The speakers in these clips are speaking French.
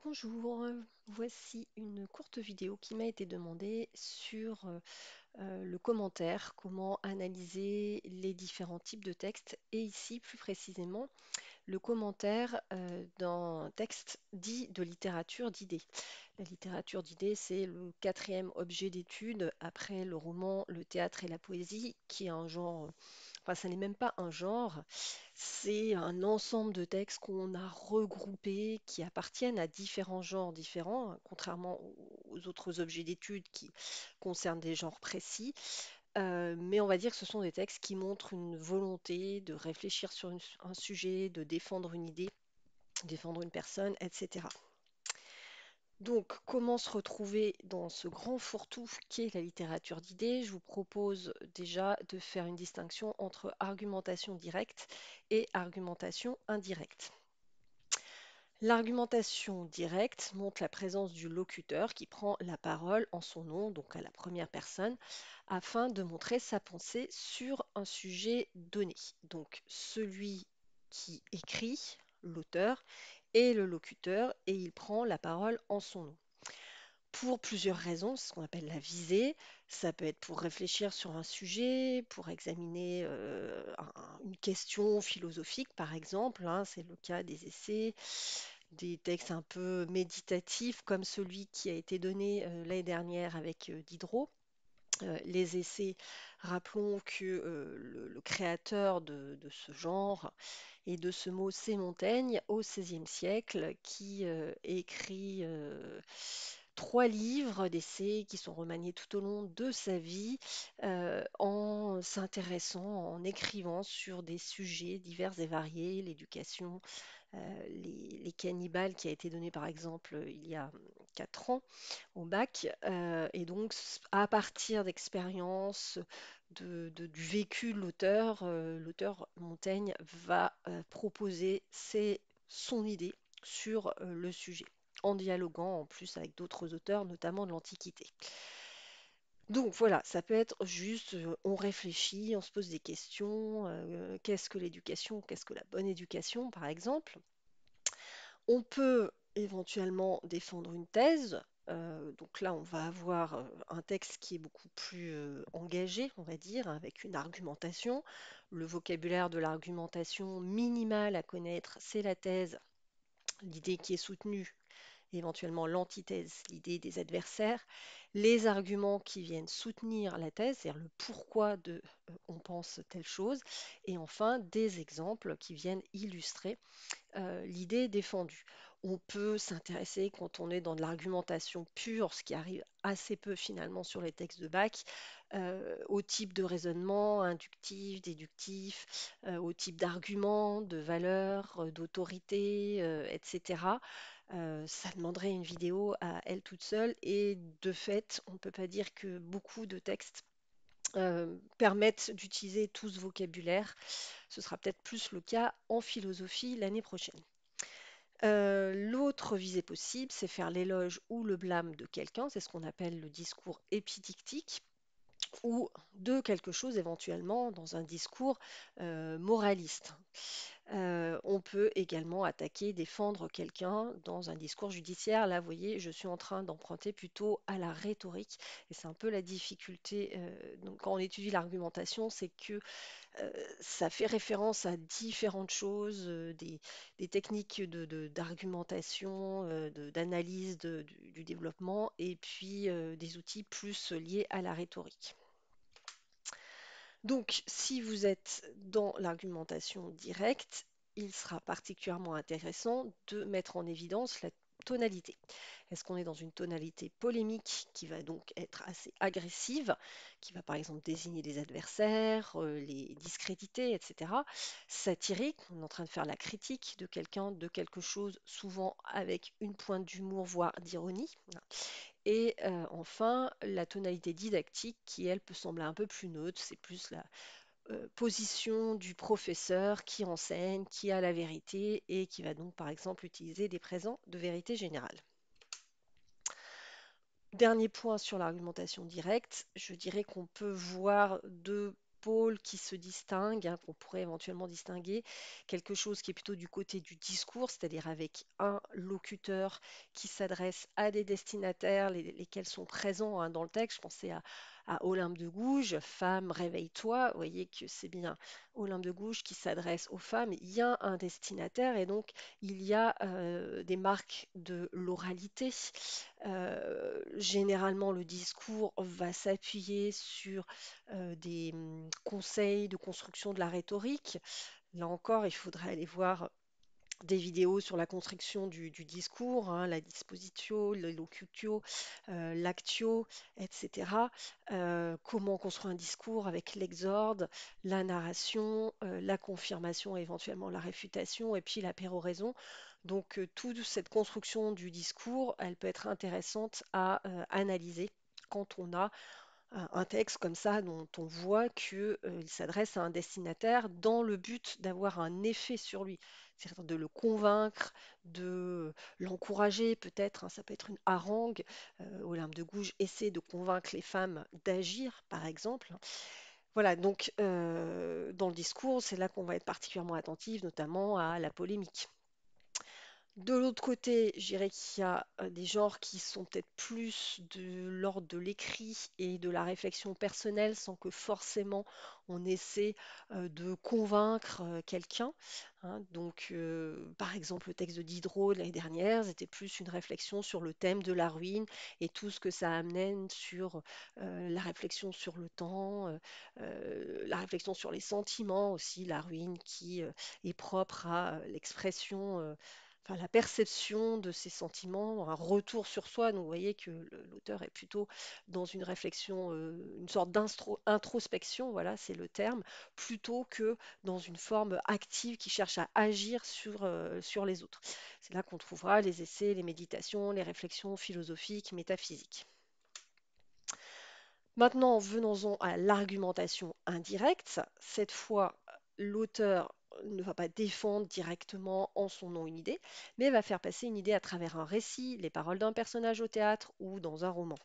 Bonjour, voici une courte vidéo qui m'a été demandée sur le commentaire, comment analyser les différents types de textes et ici plus précisément le commentaire d'un texte dit de littérature d'idées. La littérature d'idées, c'est le quatrième objet d'étude après le roman, le théâtre et la poésie, qui est un genre, enfin ça n'est même pas un genre, c'est un ensemble de textes qu'on a regroupés, qui appartiennent à différents genres différents, hein, contrairement aux autres objets d'étude qui concernent des genres précis. Mais on va dire que ce sont des textes qui montrent une volonté de réfléchir sur un sujet, de défendre une idée, défendre une personne, etc. Donc, comment se retrouver dans ce grand fourre-tout qu'est la littérature d'idées? Je vous propose déjà de faire une distinction entre argumentation directe et argumentation indirecte. L'argumentation directe montre la présence du locuteur qui prend la parole en son nom, donc à la première personne, afin de montrer sa pensée sur un sujet donné. Donc celui qui écrit, l'auteur, est le locuteur et il prend la parole en son nom. Pour plusieurs raisons, c'est ce qu'on appelle la visée. Ça peut être pour réfléchir sur un sujet, pour examiner une question philosophique, par exemple, hein, c'est le cas des essais, des textes un peu méditatifs, comme celui qui a été donné l'année dernière avec Diderot. Les essais, rappelons que le créateur de ce genre et de ce mot, c'est Montaigne, au XVIe siècle, qui écrit trois livres d'essais qui sont remaniés tout au long de sa vie en s'intéressant, en écrivant sur des sujets divers et variés, l'éducation, les cannibales qui a été donné par exemple il y a 4 ans au bac. Et donc à partir d'expériences, du vécu de l'auteur, l'auteur Montaigne va proposer son idée sur le sujet, en dialoguant en plus avec d'autres auteurs, notamment de l'Antiquité. Donc voilà, ça peut être juste, on réfléchit, on se pose des questions, qu'est-ce que l'éducation, qu'est-ce que la bonne éducation, par exemple. On peut éventuellement défendre une thèse. Donc là, on va avoir un texte qui est beaucoup plus engagé, on va dire, avec une argumentation. Le vocabulaire de l'argumentation minimale à connaître, c'est la thèse, l'idée qui est soutenue, éventuellement l'antithèse, l'idée des adversaires, les arguments qui viennent soutenir la thèse, c'est-à-dire le pourquoi de on pense telle chose, et enfin des exemples qui viennent illustrer l'idée défendue. On peut s'intéresser, quand on est dans de l'argumentation pure, ce qui arrive assez peu finalement sur les textes de Bach, au type de raisonnement inductif, déductif, au type d'argument, de valeur, d'autorité, etc. Ça demanderait une vidéo à elle toute seule et de fait, on ne peut pas dire que beaucoup de textes permettent d'utiliser tout ce vocabulaire. Ce sera peut-être plus le cas en philosophie l'année prochaine. L'autre visée possible, c'est faire l'éloge ou le blâme de quelqu'un, c'est ce qu'on appelle le discours épidictique, ou de quelque chose éventuellement dans un discours moraliste. On peut également attaquer, défendre quelqu'un dans un discours judiciaire. Là, vous voyez, je suis en train d'emprunter plutôt à la rhétorique, et c'est un peu la difficulté. Donc, quand on étudie l'argumentation, c'est que ça fait référence à différentes choses, des techniques d'argumentation, d'analyse du développement, et puis des outils plus liés à la rhétorique. Donc, si vous êtes dans l'argumentation directe, il sera particulièrement intéressant de mettre en évidence la tonalité. Est-ce qu'on est dans une tonalité polémique qui va donc être assez agressive, qui va par exemple désigner des adversaires, les discréditer, etc. Satirique, on est en train de faire la critique de quelqu'un, de quelque chose, souvent avec une pointe d'humour, voire d'ironie. Et enfin, la tonalité didactique qui, elle, peut sembler un peu plus neutre, c'est plus la position du professeur qui enseigne, qui a la vérité et qui va donc, par exemple, utiliser des présents de vérité générale. Dernier point sur l'argumentation directe, je dirais qu'on peut voir deux pôle qui se distingue, hein, qu'on pourrait éventuellement distinguer, quelque chose qui est plutôt du côté du discours, c'est-à-dire avec un locuteur qui s'adresse à des destinataires, lesquels sont présents, hein, dans le texte. Je pensais à Olympe de Gouges, femme, réveille-toi. Vous voyez que c'est bien Olympe de Gouges qui s'adresse aux femmes. Il y a un destinataire et donc il y a des marques de l'oralité. Généralement, le discours va s'appuyer sur des conseils de construction de la rhétorique. Là encore, il faudrait aller voir des vidéos sur la construction du discours, hein, la dispositio, le locutio, l'actio, etc. Comment construire un discours avec l'exorde, la narration, la confirmation, éventuellement la réfutation, et puis la péroraison. Donc, toute cette construction du discours, elle peut être intéressante à analyser quand on a un texte comme ça dont on voit qu'il s'adresse à un destinataire dans le but d'avoir un effet sur lui, c'est-à-dire de le convaincre, de l'encourager peut-être, hein, ça peut être une harangue. Olympe de Gouges essaie de convaincre les femmes d'agir, par exemple. Voilà, donc dans le discours, c'est là qu'on va être particulièrement attentif, notamment à la polémique. De l'autre côté, je dirais qu'il y a des genres qui sont peut-être plus de l'ordre de l'écrit et de la réflexion personnelle sans que forcément on essaie de convaincre quelqu'un, hein. Donc, par exemple, le texte de Diderot de l'année dernière, c'était plus une réflexion sur le thème de la ruine et tout ce que ça amène sur la réflexion sur le temps, la réflexion sur les sentiments aussi, la ruine qui est propre à l'expression, enfin, la perception de ses sentiments, un retour sur soi. Donc, vous voyez que l'auteur est plutôt dans une réflexion, une sorte d'introspection, voilà, c'est le terme, plutôt que dans une forme active qui cherche à agir sur les autres. C'est là qu'on trouvera les essais, les méditations, les réflexions philosophiques, métaphysiques. Maintenant, venons-en à l'argumentation indirecte. Cette fois, l'auteur ne va pas défendre directement en son nom une idée, mais va faire passer une idée à travers un récit, les paroles d'un personnage au théâtre ou dans un roman.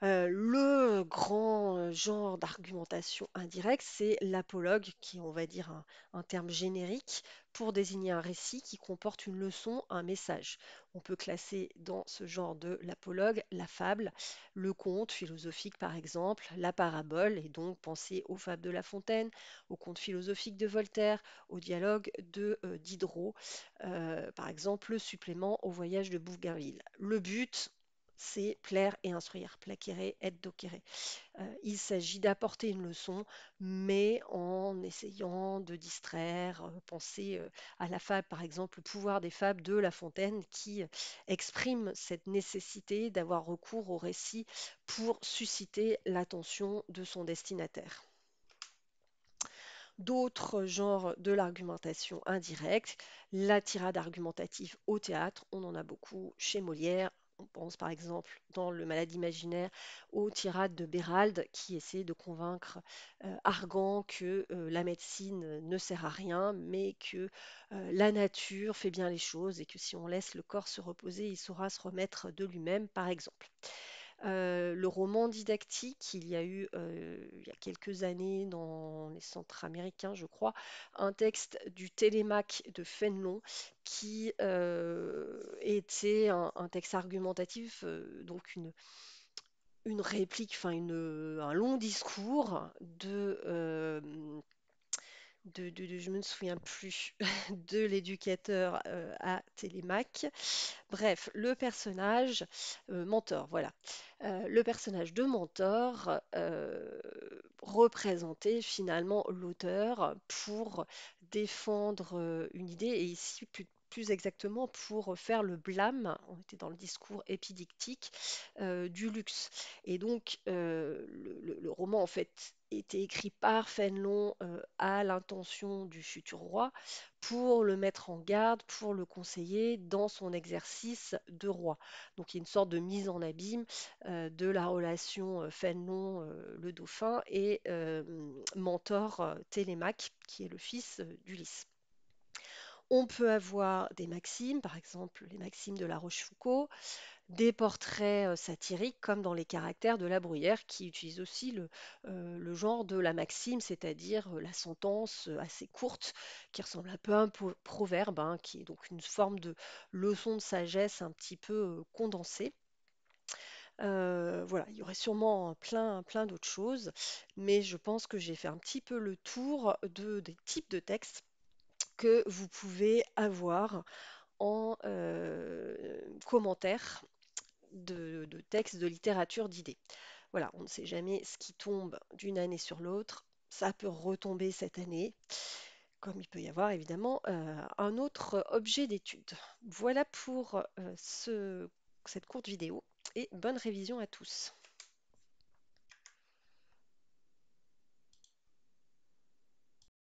Le grand genre d'argumentation indirecte, c'est l'apologue, qui est, on va dire, un terme générique pour désigner un récit qui comporte une leçon, un message. On peut classer dans ce genre de l'apologue la fable, le conte philosophique par exemple, la parabole, et donc penser aux fables de La Fontaine, au conte philosophique de Voltaire, au dialogue de Diderot, par exemple le supplément au voyage de Bougainville. Le but, c'est plaire et instruire, placere et docere. Il s'agit d'apporter une leçon, mais en essayant de distraire, penser à la fable, par exemple, le pouvoir des fables de La Fontaine, qui exprime cette nécessité d'avoir recours au récit pour susciter l'attention de son destinataire. D'autres genres de l'argumentation indirecte, la tirade argumentative au théâtre, on en a beaucoup chez Molière. On pense par exemple dans Le Malade imaginaire aux tirades de Béralde qui essaie de convaincre Argan que la médecine ne sert à rien, mais que la nature fait bien les choses et que si on laisse le corps se reposer, il saura se remettre de lui-même, par exemple. Le roman didactique, il y a eu, il y a quelques années, dans les centres américains, je crois, un texte du Télémaque de Fénelon qui était un texte argumentatif, donc une réplique, enfin un long discours je me souviens plus, de l'éducateur à Télémaque. Bref, le personnage Mentor, voilà. Le personnage de Mentor représentait finalement l'auteur pour défendre une idée, et ici plus exactement pour faire le blâme, on était dans le discours épidictique, du luxe. Et donc, le roman, en fait, était écrit par Fénelon à l'intention du futur roi pour le mettre en garde, pour le conseiller dans son exercice de roi. Donc, il y a une sorte de mise en abîme de la relation Fénelon, le dauphin, et Mentor Télémaque, qui est le fils d'Ulysse. On peut avoir des maximes, par exemple les maximes de La Rochefoucauld, des portraits satiriques comme dans Les Caractères de La Bruyère, qui utilisent aussi le genre de la maxime, c'est-à-dire la sentence assez courte, qui ressemble un peu à un proverbe, hein, qui est donc une forme de leçon de sagesse un petit peu condensée. Voilà, il y aurait sûrement plein d'autres choses, mais je pense que j'ai fait un petit peu le tour des types de textes que vous pouvez avoir en commentaire de textes de littérature d'idées. Voilà, on ne sait jamais ce qui tombe d'une année sur l'autre. Ça peut retomber cette année, comme il peut y avoir évidemment un autre objet d'étude. Voilà pour cette courte vidéo et bonne révision à tous.